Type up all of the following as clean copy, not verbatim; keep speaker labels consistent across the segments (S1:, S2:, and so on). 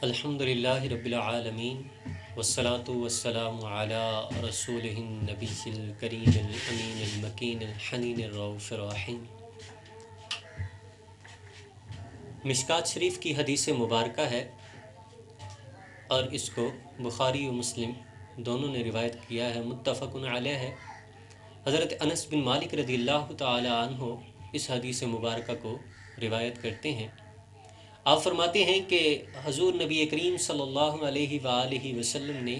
S1: الحمدللہ رب العالمین والصلاة والسلام علی رسولہ النبی الکریم الامین المکین الحنین الرؤوف الرحیم۔ مشکوٰۃ شریف کی حدیث مبارکہ ہے اور اس کو بخاری و مسلم دونوں نے روایت کیا ہے، متفق علیہ ہے۔ حضرت انس بن مالک رضی اللہ تعالی عنہ اس حدیث مبارکہ کو روایت کرتے ہیں۔ آپ فرماتے ہیں کہ حضور نبی کریم صلی اللہ علیہ وآلہ وسلم نے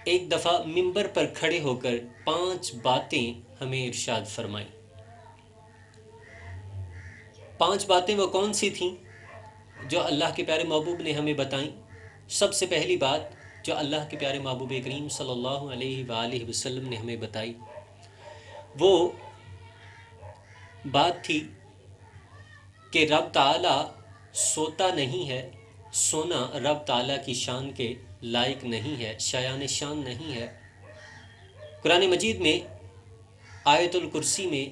S1: ایک دفعہ منبر پر کھڑے ہو کر 5 باتیں ہمیں ارشاد فرمائیں۔ 5 باتیں وہ کون سی تھیں جو اللہ کے پیارے محبوب نے ہمیں بتائیں؟ سب سے پہلی بات جو اللہ کے پیارے محبوب کریم صلی اللہ علیہ وآلہ وسلم نے ہمیں بتائی وہ بات تھی کہ رب تعالی سوتا نہیں ہے، سونا رب تعالیٰ کی شان کے لائق نہیں ہے، شایان شان نہیں ہے۔ قرآن مجید میں آیت الکرسی میں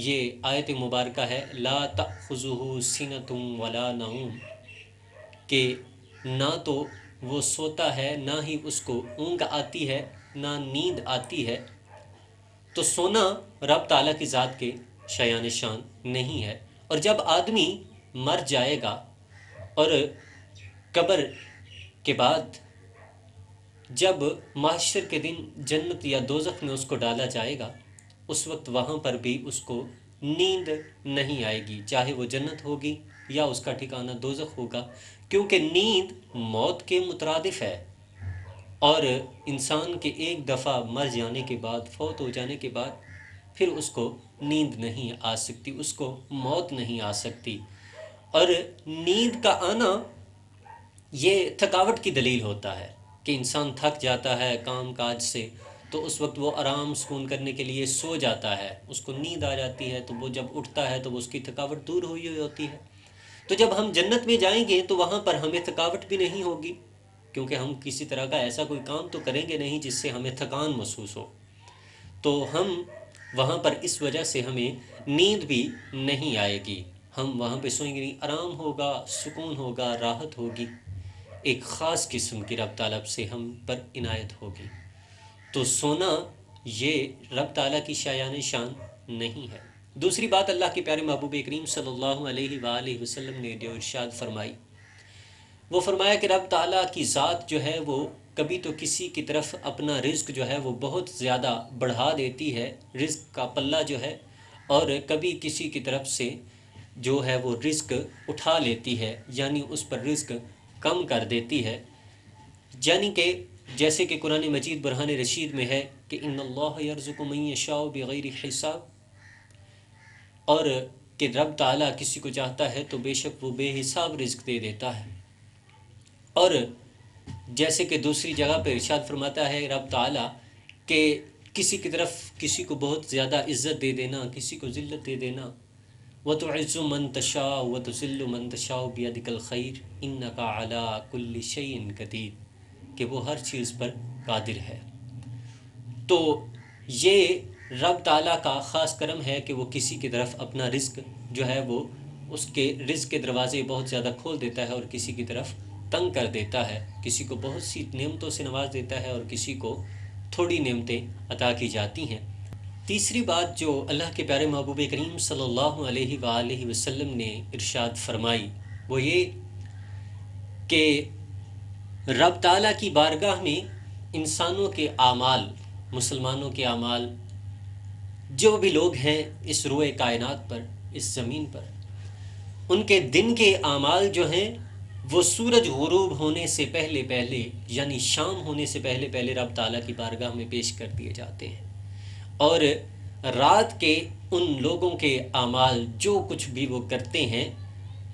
S1: یہ آیت مبارکہ ہے، لا تأخذہ سنۃ ولا نوم، کہ نہ تو وہ سوتا ہے نہ ہی اس کو اونگ آتی ہے نہ نیند آتی ہے۔ تو سونا رب تعالیٰ کی ذات کے شایان شان نہیں ہے۔ اور جب آدمی مر جائے گا اور قبر کے بعد جب محشر کے دن جنت یا دوزخ میں اس کو ڈالا جائے گا، اس وقت وہاں پر بھی اس کو نیند نہیں آئے گی، چاہے وہ جنت ہوگی یا اس کا ٹھکانہ دوزخ ہوگا، کیونکہ نیند موت کے مترادف ہے۔ اور انسان کے ایک دفعہ مر جانے کے بعد، فوت ہو جانے کے بعد پھر اس کو نیند نہیں آ سکتی، اس کو موت نہیں آ سکتی۔ اور نیند کا آنا یہ تھکاوٹ کی دلیل ہوتا ہے کہ انسان تھک جاتا ہے کام کاج سے، تو اس وقت وہ آرام سکون کرنے کے لیے سو جاتا ہے، اس کو نیند آ جاتی ہے، تو وہ جب اٹھتا ہے تو اس کی تھکاوٹ دور ہوئی ہوتی ہے۔ تو جب ہم جنت میں جائیں گے تو وہاں پر ہمیں تھکاوٹ بھی نہیں ہوگی، کیونکہ ہم کسی طرح کا ایسا کوئی کام تو کریں گے نہیں جس سے ہمیں تھکان محسوس ہو۔ تو ہم وہاں پر اس وجہ سے ہمیں نیند بھی نہیں آئے گی، ہم وہاں پہ سوئیں گے نہیں، آرام ہوگا، سکون ہوگا، راحت ہوگی، ایک خاص قسم کی رب تعالیٰ سے ہم پر عنایت ہوگی۔ تو سونا یہ رب تعالیٰ کی شایان شان نہیں ہے۔ دوسری بات اللہ کے پیارے محبوب کریم صلی اللہ علیہ وآلہ وسلم نے جو ارشاد فرمائی، وہ فرمایا کہ رب تعالیٰ کی ذات جو ہے وہ کبھی تو کسی کی طرف اپنا رزق جو ہے وہ بہت زیادہ بڑھا دیتی ہے، رزق کا پلہ جو ہے، اور کبھی کسی کی طرف سے جو ہے وہ رزق اٹھا لیتی ہے، یعنی اس پر رزق کم کر دیتی ہے۔ یعنی کہ جیسے کہ قرآن مجید برہان رشید میں ہے کہ ان اللہ یرزق من یشاء بغیر حساب، اور کہ رب تعالیٰ کسی کو چاہتا ہے تو بے شک وہ بے حساب رزق دے دیتا ہے۔ اور جیسے کہ دوسری جگہ پہ ارشاد فرماتا ہے رب تعالیٰ کہ کسی کی طرف کسی کو بہت زیادہ عزت دے دینا، کسی کو ذلت دے دینا، وَتُعِزُّ مَن تَشَاءُ وَتُذِلُّ مَن تَشَاءُ بِيَدِكَ الْخَيْرُ إِنَّكَ عَلَىٰ كُلِّ شَيْءٍ قَدِيرٌ، کہ وہ ہر چیز پر قادر ہے۔ تو یہ رب تعالیٰ کا خاص کرم ہے کہ وہ کسی کی طرف اپنا رزق جو ہے وہ اس کے رزق کے دروازے بہت زیادہ کھول دیتا ہے اور کسی کی طرف تنگ کر دیتا ہے، کسی کو بہت سی نعمتوں سے نواز دیتا ہے اور کسی کو تھوڑی نعمتیں عطا کی جاتی ہیں۔ تیسری بات جو اللہ کے پیارے محبوب کریم صلی اللہ علیہ وآلہ وسلم نے ارشاد فرمائی وہ یہ کہ رب تعالیٰ کی بارگاہ میں انسانوں کے اعمال، مسلمانوں کے اعمال، جو بھی لوگ ہیں اس روئے کائنات پر، اس زمین پر، ان کے دن کے اعمال جو ہیں وہ سورج غروب ہونے سے پہلے پہلے، یعنی شام ہونے سے پہلے پہلے رب تعالیٰ کی بارگاہ میں پیش کر دیے جاتے ہیں۔ اور رات کے ان لوگوں کے اعمال جو کچھ بھی وہ کرتے ہیں،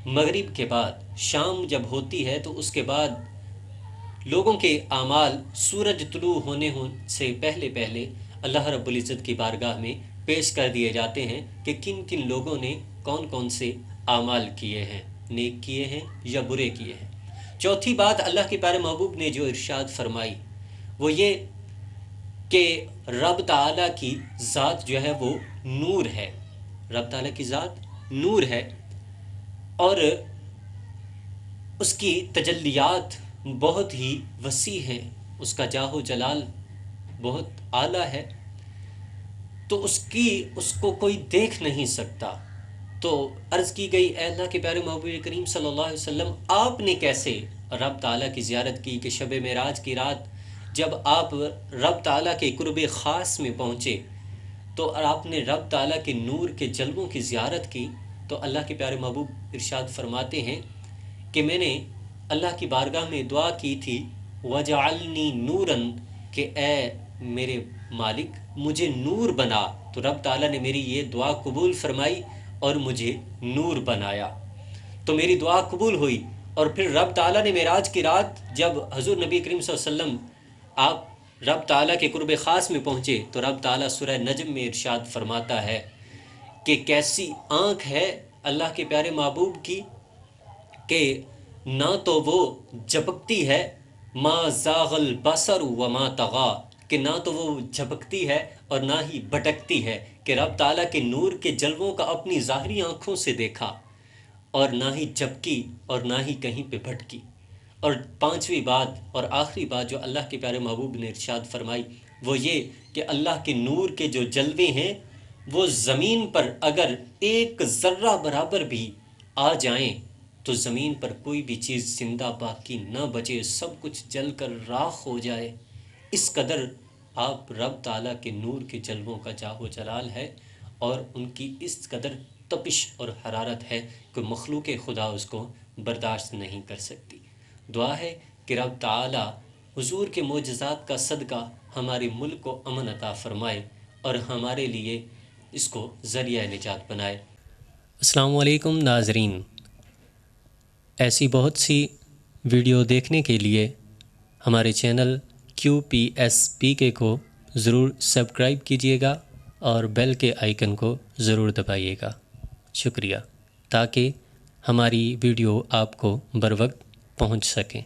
S1: مغرب کے بعد شام جب ہوتی ہے تو اس کے بعد لوگوں کے اعمال سورج طلوع ہونے سے پہلے پہلے اللہ رب العزت کی بارگاہ میں پیش کر دیے جاتے ہیں کہ کن کن لوگوں نے کون کون سے اعمال کیے ہیں، نیک کیے ہیں یا برے کیے ہیں۔ چوتھی بات اللہ کے پیارے محبوب نے جو ارشاد فرمائی وہ یہ کہ رب تعالیٰ کی ذات جو ہے وہ نور ہے، رب تعالیٰ کی ذات نور ہے، اور اس کی تجلیات بہت ہی وسیع ہیں، اس کا جاہ و جلال بہت اعلیٰ ہے، تو اس کو کوئی دیکھ نہیں سکتا۔ تو عرض کی گئی اے اللہ کے پیارے محبوب کریم صلی اللہ علیہ وسلم، آپ نے کیسے رب تعالیٰ کی زیارت کی کہ شب معراج کی رات جب آپ رب تعالیٰ کے قرب خاص میں پہنچے تو آپ نے رب تعالیٰ کے نور کے جلووں کی زیارت کی، تو اللہ کے پیارے محبوب ارشاد فرماتے ہیں کہ میں نے اللہ کی بارگاہ میں دعا کی تھی وَجَعَلْنِي نُورًا، کہ اے میرے مالک مجھے نور بنا، تو رب تعالیٰ نے میری یہ دعا قبول فرمائی اور مجھے نور بنایا، تو میری دعا قبول ہوئی۔ اور پھر رب تعالیٰ نے معراج کی رات جب حضور نبی کریم صلی اللہ علیہ وسلم آپ رب تعالیٰ کے قرب خاص میں پہنچے تو رب تعالیٰ سورہ نجم میں ارشاد فرماتا ہے کہ کیسی آنکھ ہے اللہ کے پیارے محبوب کی کہ نہ تو وہ جھپکتی ہے، ما زاغ البصر وما طغی، کہ نہ تو وہ جھپکتی ہے اور نہ ہی بھٹکتی ہے، کہ رب تعالیٰ کے نور کے جلووں کا اپنی ظاہری آنکھوں سے دیکھا اور نہ ہی جھپکی اور نہ ہی کہیں پہ بھٹکی۔ اور پانچویں بات اور آخری بات جو اللہ کے پیارے محبوب نے ارشاد فرمائی وہ یہ کہ اللہ کے نور کے جو جلوے ہیں وہ زمین پر اگر ایک ذرہ برابر بھی آ جائیں تو زمین پر کوئی بھی چیز زندہ باقی نہ بچے، سب کچھ جل کر راکھ ہو جائے۔ اس قدر آپ رب تعالیٰ کے نور کے جلووں کا جاہ و جلال ہے اور ان کی اس قدر تپش اور حرارت ہے کہ مخلوق خدا اس کو برداشت نہیں کر سکتی۔ دعا ہے کہ رب تعالیٰ حضور کے معجزات کا صدقہ ہمارے ملک کو امن عطا فرمائے اور ہمارے لیے اس کو ذریعہ نجات بنائے۔ السلام علیکم ناظرین، ایسی بہت سی ویڈیو دیکھنے کے لیے ہمارے چینل QPSPK کو ضرور سبسکرائب کیجیے گا اور بیل کے آئیکن کو ضرور دبائیے گا۔ شکریہ، تاکہ ہماری ویڈیو آپ کو بروقت پہنچ سکیں۔